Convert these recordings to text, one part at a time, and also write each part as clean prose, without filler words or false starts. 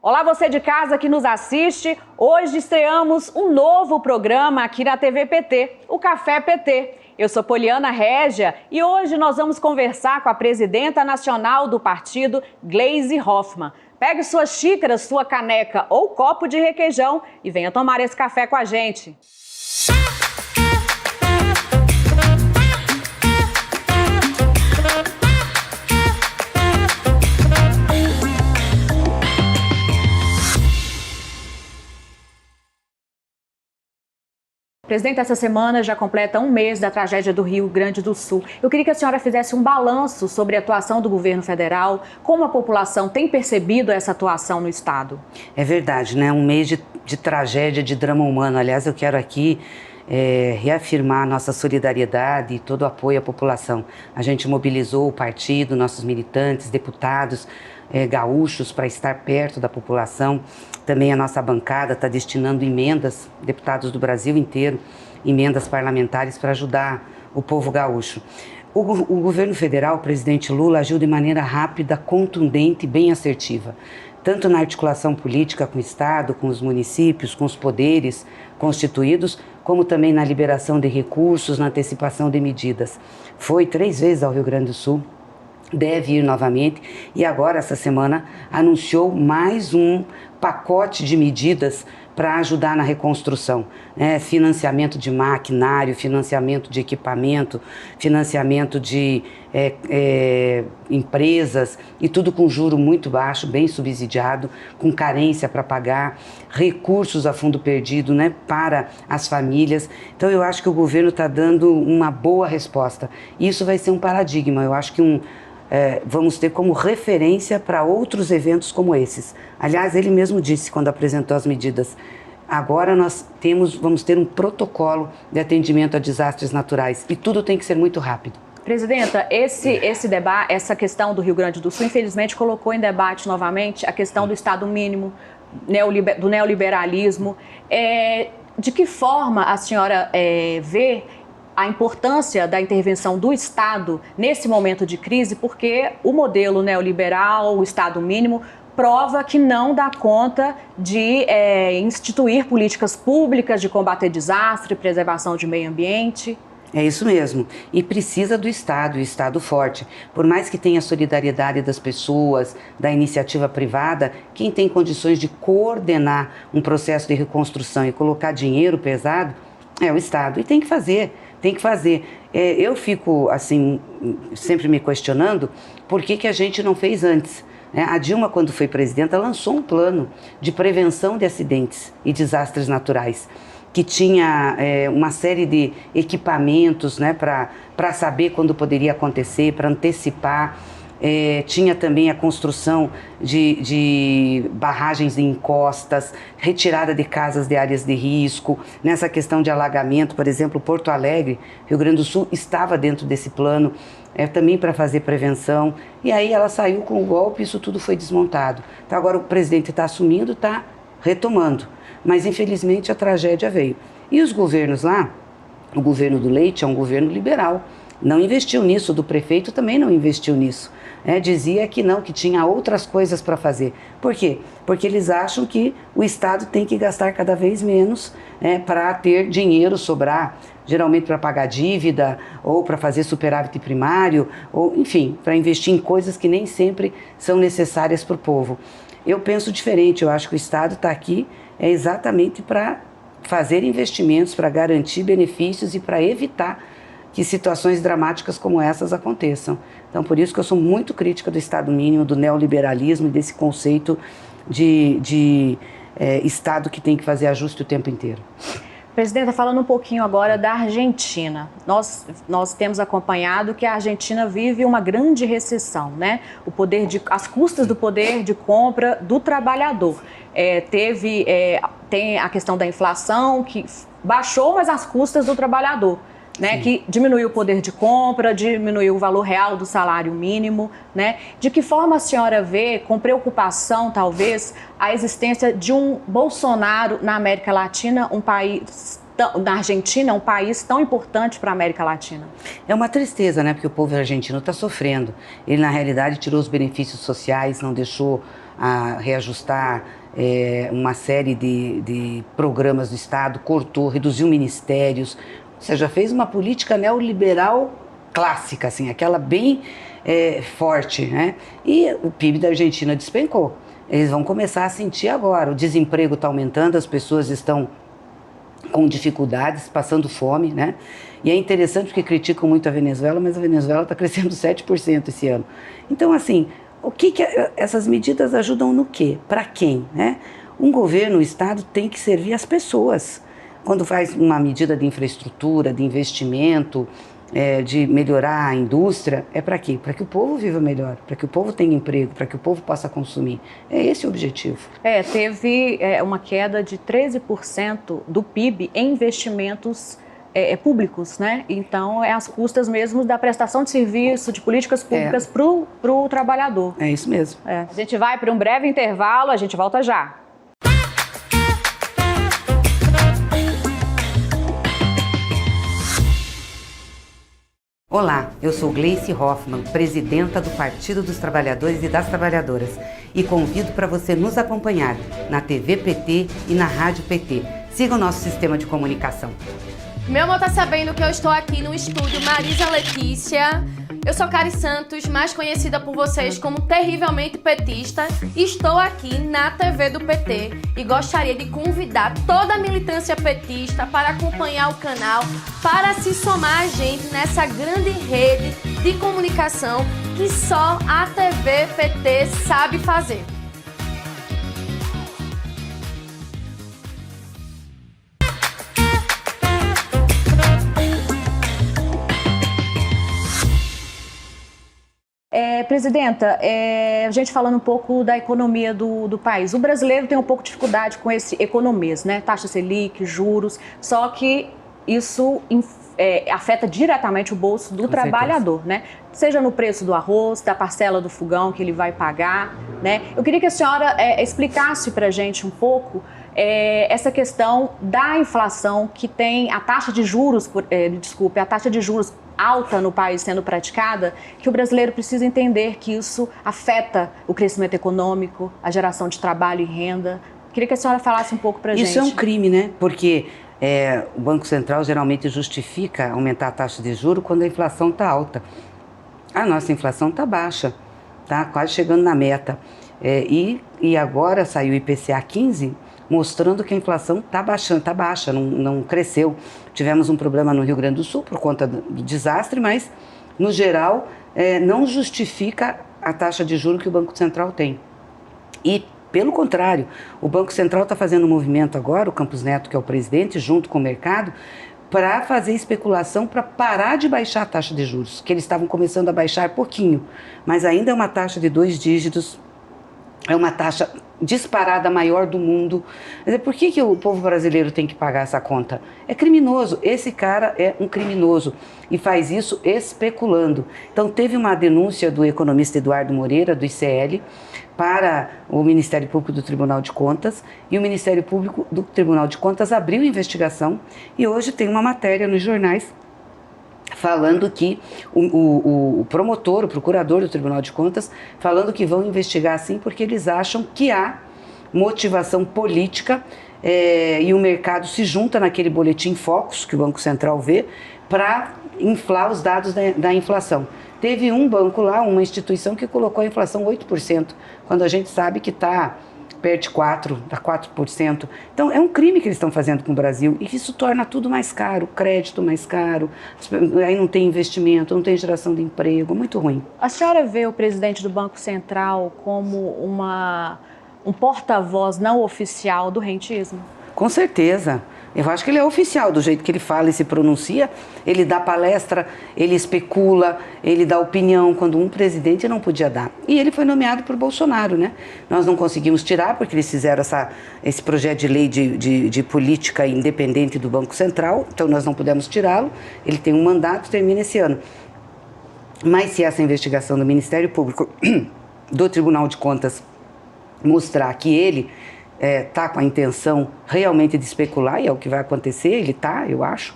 Olá, você de casa que nos assiste. Hoje estreamos um novo programa aqui na TV PT, o Café PT. Eu sou Poliana Régia e hoje nós vamos conversar com a presidenta nacional do partido, Gleisi Hoffmann. Pegue sua xícara, sua caneca ou copo de requeijão e venha tomar esse café com a gente. Presidente, essa semana já completa um mês da tragédia do Rio Grande do Sul. Eu queria que a senhora fizesse um balanço sobre a atuação do governo federal, como a população tem percebido essa atuação no estado. É verdade, né? Um mês de tragédia, de drama humano. Aliás, eu quero aqui reafirmar a nossa solidariedade e todo o apoio à população. A gente mobilizou o partido, nossos militantes, deputados, gaúchos para estar perto da população. Também a nossa bancada está destinando emendas, deputados do Brasil inteiro, emendas parlamentares para ajudar o povo gaúcho. O governo federal, o presidente Lula, agiu de maneira rápida, contundente e bem assertiva, tanto na articulação política com o Estado, com os municípios, com os poderes constituídos, como também na liberação de recursos, na antecipação de medidas. Foi 3 vezes ao Rio Grande do Sul, deve ir novamente e agora, essa semana, anunciou mais um pacote de medidas para ajudar na reconstrução, né? Financiamento de maquinário, financiamento de equipamento, financiamento de empresas e tudo com juro muito baixo, bem subsidiado, com carência para pagar, recursos a fundo perdido, né, para as famílias. Então eu acho que o governo está dando uma boa resposta. Isso vai ser um paradigma, eu acho que vamos ter como referência para outros eventos como esses. Aliás, ele mesmo disse quando apresentou as medidas, agora nós vamos ter um protocolo de atendimento a desastres naturais e tudo tem que ser muito rápido. Presidenta, esse debate, essa questão do Rio Grande do Sul, infelizmente colocou em debate novamente a questão do Estado mínimo, do neoliberalismo. De que forma a senhora vê a importância da intervenção do Estado nesse momento de crise, porque o modelo neoliberal, o Estado mínimo, prova que não dá conta de instituir políticas públicas de combater desastre, preservação de meio ambiente? É isso mesmo. E precisa do Estado, o Estado forte. Por mais que tenha a solidariedade das pessoas, da iniciativa privada, quem tem condições de coordenar um processo de reconstrução e colocar dinheiro pesado é o Estado. E tem que fazer. Tem que fazer. Eu fico, assim, sempre me questionando por que a gente não fez antes. A Dilma, quando foi presidenta, lançou um plano de prevenção de acidentes e desastres naturais, que tinha uma série de equipamentos, né, para saber quando poderia acontecer, para antecipar. Tinha também a construção de barragens em encostas, retirada de casas de áreas de risco. Nessa questão de alagamento, por exemplo, Porto Alegre, Rio Grande do Sul, estava dentro desse plano, também para fazer prevenção. E aí ela saiu com o golpe e isso tudo foi desmontado. Então agora o presidente está assumindo, está retomando. Mas infelizmente a tragédia veio. E os governos lá, o governo do Leite é um governo liberal, não investiu nisso, do prefeito também não investiu nisso. Dizia que não, que tinha outras coisas para fazer. Por quê? Porque eles acham que o Estado tem que gastar cada vez menos para ter dinheiro sobrar, geralmente para pagar dívida, ou para fazer superávit primário, ou enfim, para investir em coisas que nem sempre são necessárias para o povo. Eu penso diferente, eu acho que o Estado está aqui exatamente para fazer investimentos, para garantir benefícios e para evitar que situações dramáticas como essas aconteçam. Então, por isso que eu sou muito crítica do Estado mínimo, do neoliberalismo e desse conceito de Estado que tem que fazer ajuste o tempo inteiro. Presidenta, falando um pouquinho agora da Argentina. Nós temos acompanhado que a Argentina vive uma grande recessão, né? As custas do poder de compra do trabalhador. Tem a questão da inflação, que baixou, mas as custas do trabalhador, né? Que diminuiu o poder de compra, diminuiu o valor real do salário mínimo, né? De que forma a senhora vê, com preocupação talvez, a existência de um Bolsonaro na América Latina, na Argentina, um país tão importante para a América Latina? É uma tristeza, né? Porque o povo argentino está sofrendo. Ele, na realidade, tirou os benefícios sociais, não deixou a reajustar uma série de programas do Estado, cortou, reduziu ministérios, ou seja, fez uma política neoliberal clássica, assim, aquela bem forte, né? E o PIB da Argentina despencou. Eles vão começar a sentir agora, o desemprego está aumentando, as pessoas estão com dificuldades, passando fome, né? E é interessante porque criticam muito a Venezuela, mas a Venezuela está crescendo 7% esse ano. Então, assim, o que essas medidas ajudam no quê? Para quem, né? Um governo, o Estado tem que servir as pessoas. Quando faz uma medida de infraestrutura, de investimento, de melhorar a indústria, é para quê? Para que o povo viva melhor, para que o povo tenha emprego, para que o povo possa consumir. É esse o objetivo. Teve uma queda de 13% do PIB em investimentos públicos, né? Então, às custas mesmo da prestação de serviço, de políticas públicas para o trabalhador. É isso mesmo. A gente vai para um breve intervalo, a gente volta já. Olá, eu sou Gleice Hoffmann, presidenta do Partido dos Trabalhadores e das Trabalhadoras, e convido para você nos acompanhar na TV PT e na Rádio PT. Siga o nosso sistema de comunicação. Meu amor tá sabendo que eu estou aqui no estúdio Marisa Letícia. Eu sou Cari Santos, mais conhecida por vocês como Terrivelmente Petista. Estou aqui na TV do PT e gostaria de convidar toda a militância petista para acompanhar o canal, para se somar a gente nessa grande rede de comunicação que só a TV PT sabe fazer. Presidenta, a gente falando um pouco da economia do país. O brasileiro tem um pouco de dificuldade com esse economês, né? Taxa Selic, juros, só que isso afeta diretamente o bolso do trabalhador, né? Seja no preço do arroz, da parcela do fogão que ele vai pagar, né? Eu queria que a senhora explicasse para a gente um pouco essa questão da inflação que tem a taxa de juros, a taxa de juros alta no país sendo praticada, que o brasileiro precisa entender que isso afeta o crescimento econômico, a geração de trabalho e renda. Queria que a senhora falasse um pouco para a gente. Isso é um crime, né? Porque o Banco Central geralmente justifica aumentar a taxa de juros quando a inflação está alta. A nossa inflação está baixa, está quase chegando na meta. E agora saiu o IPCA 15, mostrando que a inflação está baixando, está baixa, não cresceu. Tivemos um problema no Rio Grande do Sul por conta do desastre, mas, no geral, não justifica a taxa de juros que o Banco Central tem. E, pelo contrário, o Banco Central está fazendo um movimento agora, o Campos Neto, que é o presidente, junto com o mercado, para fazer especulação, para parar de baixar a taxa de juros, que eles estavam começando a baixar pouquinho, mas ainda é uma taxa de 2 dígitos, é uma taxa disparada maior do mundo. Por que o povo brasileiro tem que pagar essa conta? É criminoso, esse cara é um criminoso e faz isso especulando. Então teve uma denúncia do economista Eduardo Moreira, do ICL, para o Ministério Público do Tribunal de Contas, e o Ministério Público do Tribunal de Contas abriu investigação e hoje tem uma matéria nos jornais falando que o promotor, o procurador do Tribunal de Contas, falando que vão investigar sim, porque eles acham que há motivação política e o mercado se junta naquele boletim Focus, que o Banco Central vê, para inflar os dados da inflação. Teve um banco lá, uma instituição, que colocou a inflação 8%, quando a gente sabe que está perto de 4%, dá 4%. Então, é um crime que eles estão fazendo com o Brasil e isso torna tudo mais caro, crédito mais caro, aí não tem investimento, não tem geração de emprego, muito ruim. A senhora vê o presidente do Banco Central como um porta-voz não oficial do rentismo? Com certeza. Eu acho que ele é oficial, do jeito que ele fala e se pronuncia, ele dá palestra, ele especula, ele dá opinião, quando um presidente não podia dar. E ele foi nomeado por Bolsonaro, né? Nós não conseguimos tirar, porque eles fizeram esse projeto de lei de política independente do Banco Central, então nós não pudemos tirá-lo, ele tem um mandato, termina esse ano. Mas se essa investigação do Ministério Público, do Tribunal de Contas, mostrar que ele está com a intenção realmente de especular, e é o que vai acontecer, ele está, eu acho,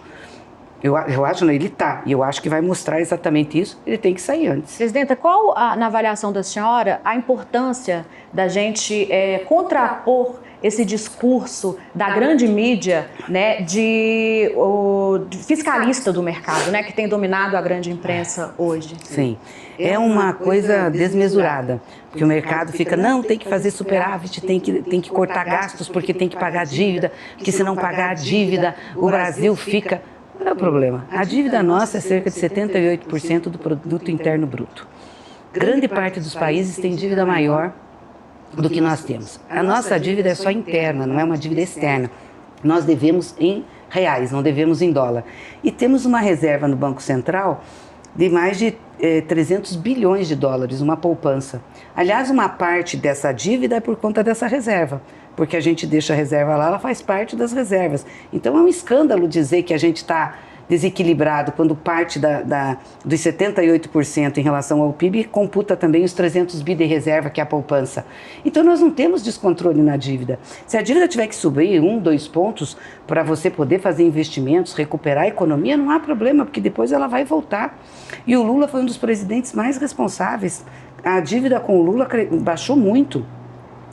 Eu acho, não, ele está, e eu acho que vai mostrar exatamente isso, ele tem que sair antes. Presidenta, qual, na avaliação da senhora, a importância da gente contrapor esse discurso da grande mídia, né, de fiscalista do mercado, né, que tem dominado a grande imprensa hoje? Sim, é uma coisa desmesurada, porque o mercado fica, não, tem que fazer superávit, tem que cortar gastos porque tem que pagar a dívida, porque se não pagar a dívida, o Brasil fica... Qual é o problema? A dívida nossa é cerca de 78% do produto interno bruto. Grande parte dos países tem dívida maior do que nós temos. A nossa dívida é só interna, não é uma dívida externa. Nós devemos em reais, não devemos em dólar. E temos uma reserva no Banco Central de mais de 300 bilhões de dólares, uma poupança. Aliás, uma parte dessa dívida é por conta dessa reserva, porque a gente deixa a reserva lá, ela faz parte das reservas. Então é um escândalo dizer que a gente está desequilibrado quando parte dos 78% em relação ao PIB computa também os 300 bi de reserva, que é a poupança. Então nós não temos descontrole na dívida. Se a dívida tiver que subir 1, 2 pontos para você poder fazer investimentos, recuperar a economia, não há problema, porque depois ela vai voltar. E o Lula foi um dos presidentes mais responsáveis. A dívida com o Lula baixou muito.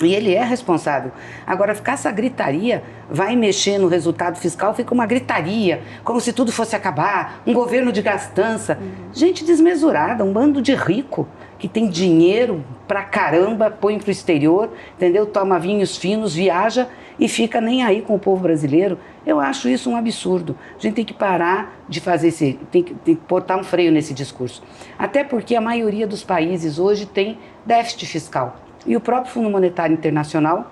E ele é responsável. Agora, ficar essa gritaria, vai mexer no resultado fiscal, fica uma gritaria, como se tudo fosse acabar, um governo de gastança. Gente desmesurada, um bando de rico que tem dinheiro pra caramba, põe pro exterior, entendeu? Toma vinhos finos, viaja e fica nem aí com o povo brasileiro. Eu acho isso um absurdo. A gente tem que parar de fazer tem que botar um freio nesse discurso. Até porque a maioria dos países hoje tem déficit fiscal. E o próprio Fundo Monetário Internacional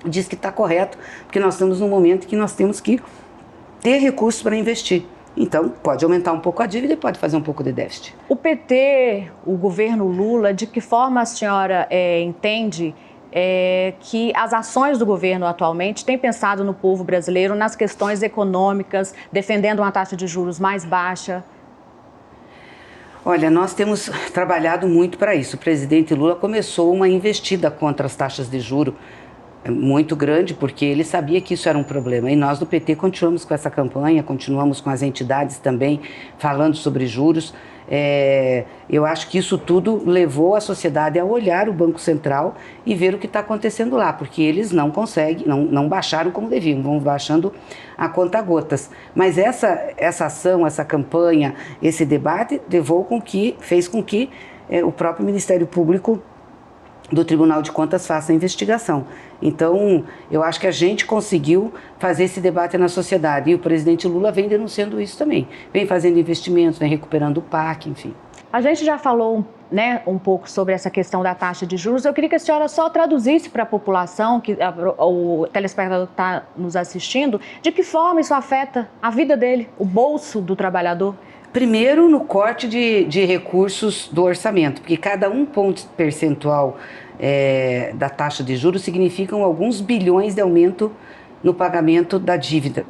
diz que está correto, porque nós estamos num momento que nós temos que ter recursos para investir. Então, pode aumentar um pouco a dívida e pode fazer um pouco de déficit. O PT, o governo Lula, de que forma a senhora entende que as ações do governo atualmente têm pensado no povo brasileiro, nas questões econômicas, defendendo uma taxa de juros mais baixa? Olha, nós temos trabalhado muito para isso. O presidente Lula começou uma investida contra as taxas de juros muito grande, porque ele sabia que isso era um problema. E nós do PT continuamos com essa campanha, continuamos com as entidades também falando sobre juros. Eu acho que isso tudo levou a sociedade a olhar o Banco Central e ver o que está acontecendo lá, porque eles não conseguem, não baixaram como deviam, vão baixando a conta-gotas. Mas essa ação, essa campanha, esse debate fez com que o próprio Ministério Público do Tribunal de Contas faça a investigação. Então, eu acho que a gente conseguiu fazer esse debate na sociedade, e o presidente Lula vem denunciando isso também. Vem fazendo investimentos, vem recuperando o PAC, enfim. A gente já falou, né, um pouco sobre essa questão da taxa de juros. Eu queria que a senhora só traduzisse para a população, o telespectador que está nos assistindo, de que forma isso afeta a vida dele, o bolso do trabalhador. Primeiro, no corte de recursos do orçamento, porque cada 1 ponto percentual da taxa de juros significam alguns bilhões de aumento no pagamento da dívida,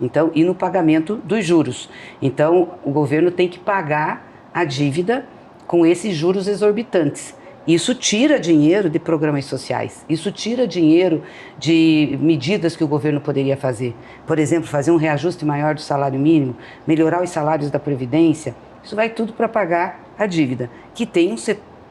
então, e no pagamento dos juros. Então, o governo tem que pagar a dívida com esses juros exorbitantes. Isso tira dinheiro de programas sociais, isso tira dinheiro de medidas que o governo poderia fazer. Por exemplo, fazer um reajuste maior do salário mínimo, melhorar os salários da Previdência. Isso vai tudo para pagar a dívida, que tem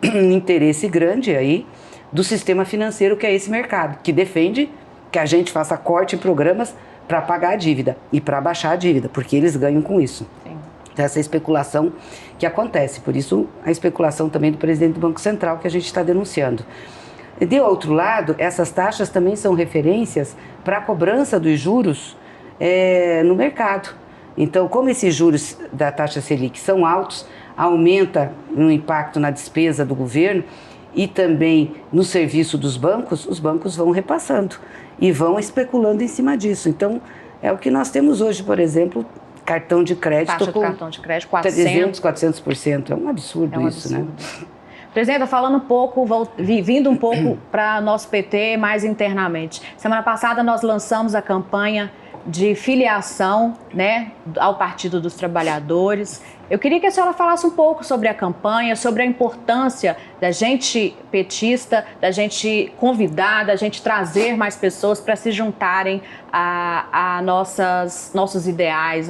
um interesse grande aí do sistema financeiro, que é esse mercado, que defende que a gente faça corte em programas para pagar a dívida e para baixar a dívida, porque eles ganham com isso. Sim. Essa especulação que acontece, por isso a especulação também do presidente do Banco Central que a gente está denunciando. De outro lado, essas taxas também são referências para a cobrança dos juros no mercado. Então, como esses juros da taxa Selic são altos, aumenta o impacto na despesa do governo e também no serviço dos bancos, os bancos vão repassando e vão especulando em cima disso. Então, é o que nós temos hoje, por exemplo, cartão de crédito taxa com de cartão de crédito, 300%, 400%. É um absurdo isso, né? Presidenta, falando um pouco, vindo um pouco para nosso PT mais internamente. Semana passada nós lançamos a campanha de filiação, né, ao Partido dos Trabalhadores. Eu queria que a senhora falasse um pouco sobre a campanha, sobre a importância da gente petista, da gente convidar, da gente trazer mais pessoas para se juntarem a nossos ideais,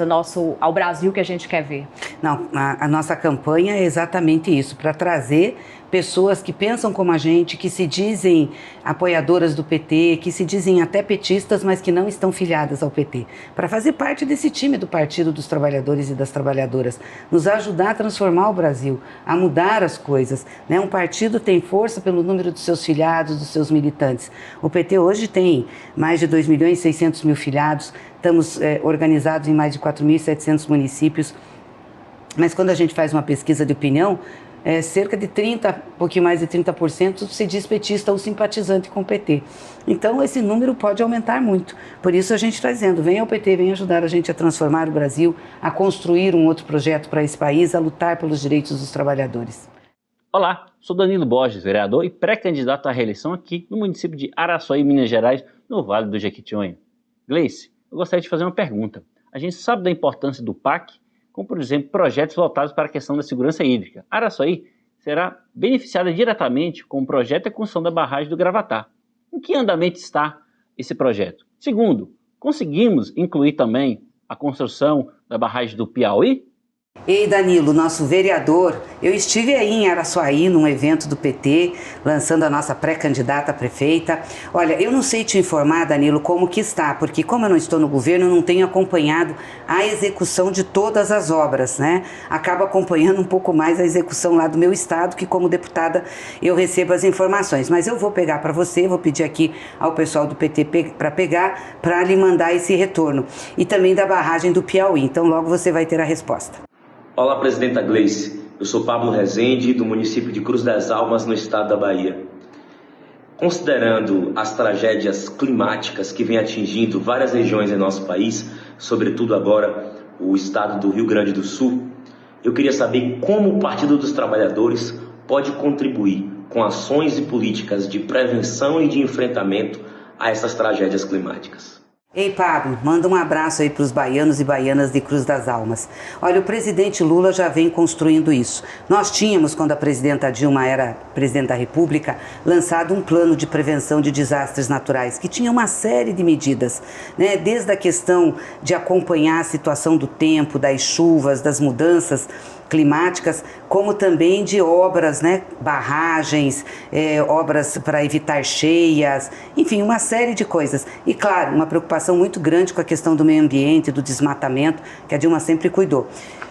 ao Brasil que a gente quer ver. Não, a nossa campanha é exatamente isso, para trazer pessoas que pensam como a gente, que se dizem apoiadoras do PT, que se dizem até petistas, mas que não estão filiadas ao PT, para fazer parte desse time do Partido dos Trabalhadores e das Trabalhadoras, nos ajudar a transformar o Brasil, a mudar as coisas, né? Um partido tem força pelo número dos seus filiados, dos seus militantes. O PT hoje tem mais de 2.600.000 filiados, estamos organizados em mais de 4.700 municípios, mas quando a gente faz uma pesquisa de opinião, cerca de 30%, um pouquinho mais de 30% se diz petista ou simpatizante com o PT. Então esse número pode aumentar muito. Por isso a gente está dizendo, venha ao PT, venha ajudar a gente a transformar o Brasil, a construir um outro projeto para esse país, a lutar pelos direitos dos trabalhadores. Olá, sou Danilo Borges, vereador e pré-candidato à reeleição aqui no município de Araçuaí, Minas Gerais, no Vale do Jequitinhonha. Gleice, eu gostaria de fazer uma pergunta. A gente sabe da importância do PAC, como, por exemplo, projetos voltados para a questão da segurança hídrica. Araçuaí será beneficiada diretamente com o projeto de construção da barragem do Gravatá. Em que andamento está esse projeto? Segundo, conseguimos incluir também a construção da barragem do Piauí? Ei, Danilo, nosso vereador, eu estive aí em Araçuaí, num evento do PT, lançando a nossa pré-candidata a prefeita. Olha, eu não sei te informar, Danilo, como que está, porque como eu não estou no governo, eu não tenho acompanhado a execução de todas as obras, né? Acabo acompanhando um pouco mais a execução lá do meu estado, que como deputada eu recebo as informações. Mas eu vou pegar para você, vou pedir aqui ao pessoal do PT para pegar, para lhe mandar esse retorno. E também da barragem do Piauí, então logo você vai ter a resposta. Olá, presidenta Gleice. Eu sou Pablo Rezende, do município de Cruz das Almas, no estado da Bahia. Considerando as tragédias climáticas que vêm atingindo várias regiões em nosso país, sobretudo agora o estado do Rio Grande do Sul, eu queria saber como o Partido dos Trabalhadores pode contribuir com ações e políticas de prevenção e de enfrentamento a essas tragédias climáticas. Ei, Pablo, manda um abraço aí para os baianos e baianas de Cruz das Almas. Olha, o presidente Lula já vem construindo isso. Nós tínhamos, quando a presidenta Dilma era presidente da República, lançado um plano de prevenção de desastres naturais, que tinha uma série de medidas, né? Desde a questão de acompanhar a situação do tempo, das chuvas, das mudanças climáticas, como também de obras, né, barragens, obras para evitar cheias, enfim, uma série de coisas. E claro, uma preocupação muito grande com a questão do meio ambiente, do desmatamento, que a Dilma sempre cuidou.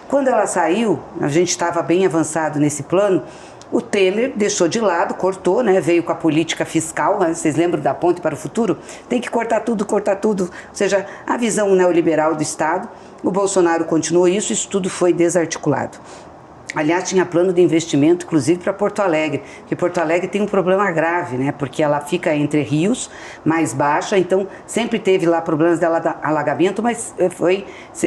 Quando ela saiu, a gente estava bem avançado nesse plano, o Temer deixou de lado, cortou, né, veio com a política fiscal, né, vocês lembram da Ponte para o Futuro? Tem que cortar tudo, ou seja, a visão neoliberal do Estado. O Bolsonaro continuou isso tudo foi desarticulado. Aliás, tinha plano de investimento, inclusive, para Porto Alegre, porque Porto Alegre tem um problema grave, né? Porque ela fica entre rios, mais baixa, então sempre teve lá problemas de alagamento, mas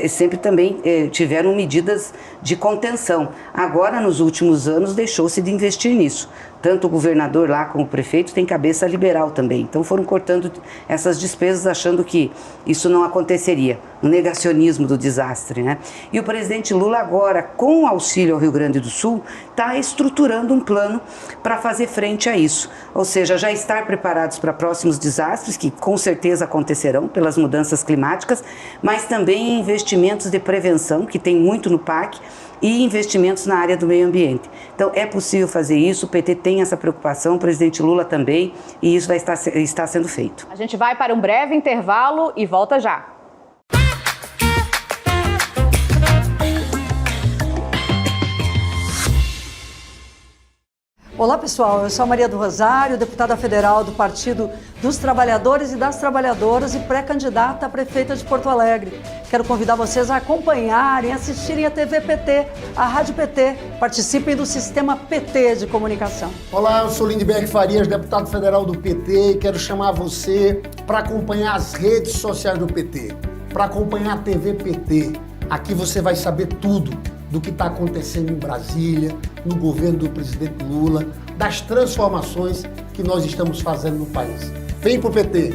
sempre também tiveram medidas de contenção. Agora, nos últimos anos, deixou-se de investir nisso. Tanto o governador lá como o prefeito tem cabeça liberal também. Então foram cortando essas despesas achando que isso não aconteceria. Um negacionismo do desastre, né? E o presidente Lula agora, com o auxílio ao Rio Grande do Sul, está estruturando um plano para fazer frente a isso. Ou seja, já estar preparados para próximos desastres, que com certeza acontecerão pelas mudanças climáticas, mas também investimentos de prevenção, que tem muito no PAC, e investimentos na área do meio ambiente. Então é possível fazer isso, o PT tem essa preocupação, o presidente Lula também, e isso vai estar sendo feito. A gente vai para um breve intervalo e volta já. Olá pessoal, eu sou a Maria do Rosário, deputada federal do Partido dos Trabalhadores e das Trabalhadoras e pré-candidata a prefeita de Porto Alegre. Quero convidar vocês a acompanharem, assistirem a TV PT, a Rádio PT, participem do sistema PT de comunicação. Olá, eu sou Lindbergh Farias, deputado federal do PT e quero chamar você para acompanhar as redes sociais do PT, para acompanhar a TV PT. Aqui você vai saber tudo do que está acontecendo em Brasília, no governo do presidente Lula, das transformações que nós estamos fazendo no país. Vem pro PT!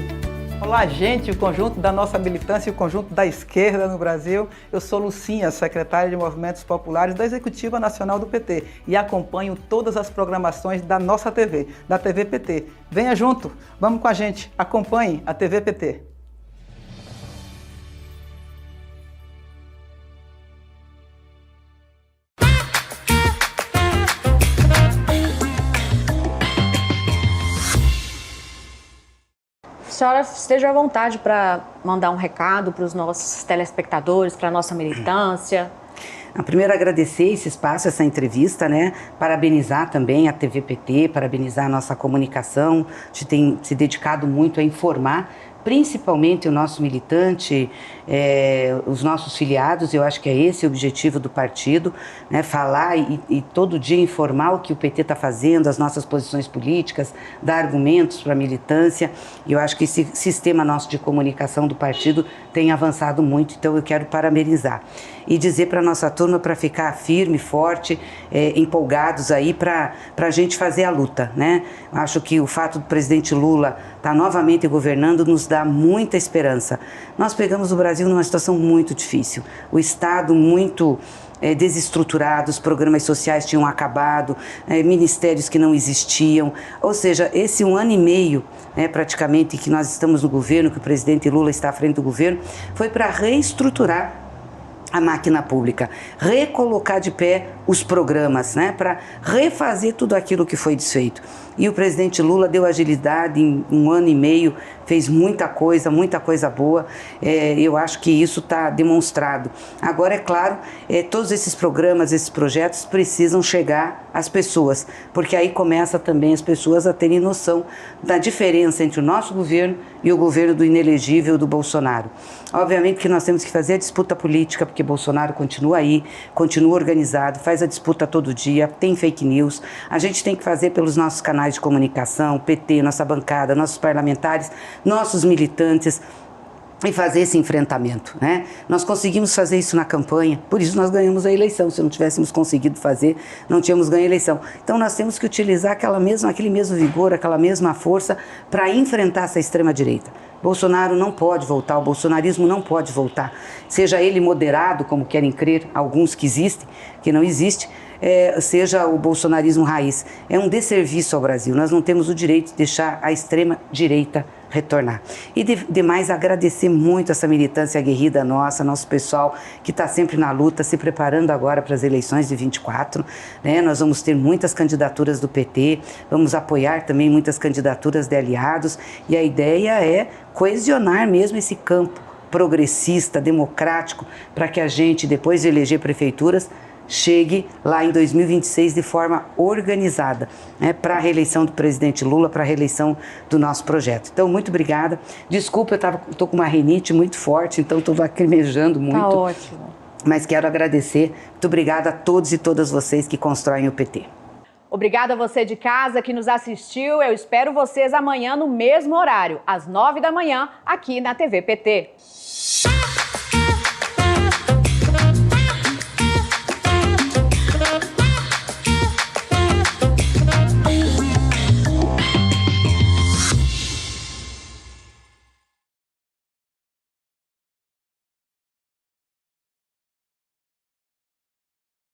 Olá, gente, o conjunto da nossa militância e o conjunto da esquerda no Brasil. Eu sou Lucinha, secretária de Movimentos Populares da Executiva Nacional do PT e acompanho todas as programações da nossa TV, da TV PT. Venha junto, vamos com a gente, acompanhe a TV PT. A senhora esteja à vontade para mandar um recado para os nossos telespectadores, para a nossa militância. Primeiro, agradecer esse espaço, essa entrevista, né? Parabenizar também a TV PT, parabenizar a nossa comunicação, de ter se dedicado muito a informar, principalmente o nosso militante, os nossos filiados. Eu acho que é esse o objetivo do partido, né? Falar e todo dia informar o que o PT está fazendo, as nossas posições políticas, dar argumentos para a militância. E eu acho que esse sistema nosso de comunicação do partido tem avançado muito, então eu quero parabenizar. E dizer para a nossa turma para ficar firme, forte, empolgados aí para a gente fazer a luta, né? Acho que o fato do presidente Lula estar novamente governando nos dá muita esperança. Nós pegamos o Brasil numa situação muito difícil, o Estado muito desestruturado, os programas sociais tinham acabado, ministérios que não existiam, ou seja, esse 1 ano e meio, praticamente, que nós estamos no governo, que o presidente Lula está à frente do governo, foi para reestruturar a máquina pública, recolocar de pé os programas, né, para refazer tudo aquilo que foi desfeito. E o presidente Lula deu agilidade em 1 ano e meio, fez muita coisa boa. Eu acho que isso está demonstrado. Agora, é claro, todos esses programas, esses projetos precisam chegar às pessoas, porque aí começa também as pessoas a terem noção da diferença entre o nosso governo e o governo do inelegível do Bolsonaro. Obviamente que nós temos que fazer a disputa política, porque Bolsonaro continua aí, continua organizado, faz a disputa todo dia, tem fake news. A gente tem que fazer pelos nossos canais de comunicação, PT, nossa bancada, nossos parlamentares, nossos militantes, e fazer esse enfrentamento, né? Nós conseguimos fazer isso na campanha, por isso nós ganhamos a eleição. Se não tivéssemos conseguido fazer, não tínhamos ganho a eleição. Então nós temos que utilizar aquele mesmo vigor, aquela mesma força para enfrentar essa extrema-direita. Bolsonaro não pode voltar, o bolsonarismo não pode voltar. Seja ele moderado, como querem crer alguns que existem, que não existe, seja o bolsonarismo raiz. É um desserviço ao Brasil. Nós não temos o direito de deixar a extrema-direita retornar. E demais, agradecer muito essa militância aguerrida nossa, nosso pessoal que está sempre na luta, se preparando agora para as eleições de 24, né? Nós vamos ter muitas candidaturas do PT, vamos apoiar também muitas candidaturas de aliados, e a ideia é coesionar mesmo esse campo progressista, democrático, para que a gente, depois de eleger prefeituras, chegue lá em 2026 de forma organizada, né, para a reeleição do presidente Lula, para a reeleição do nosso projeto. Então, muito obrigada. Desculpa, eu estou com uma rinite muito forte, então estou lacrimejando muito. Tá ótimo. Mas quero agradecer. Muito obrigada a todos e todas vocês que constroem o PT. Obrigada a você de casa que nos assistiu. Eu espero vocês amanhã no mesmo horário, às 9 da manhã, aqui na TV PT.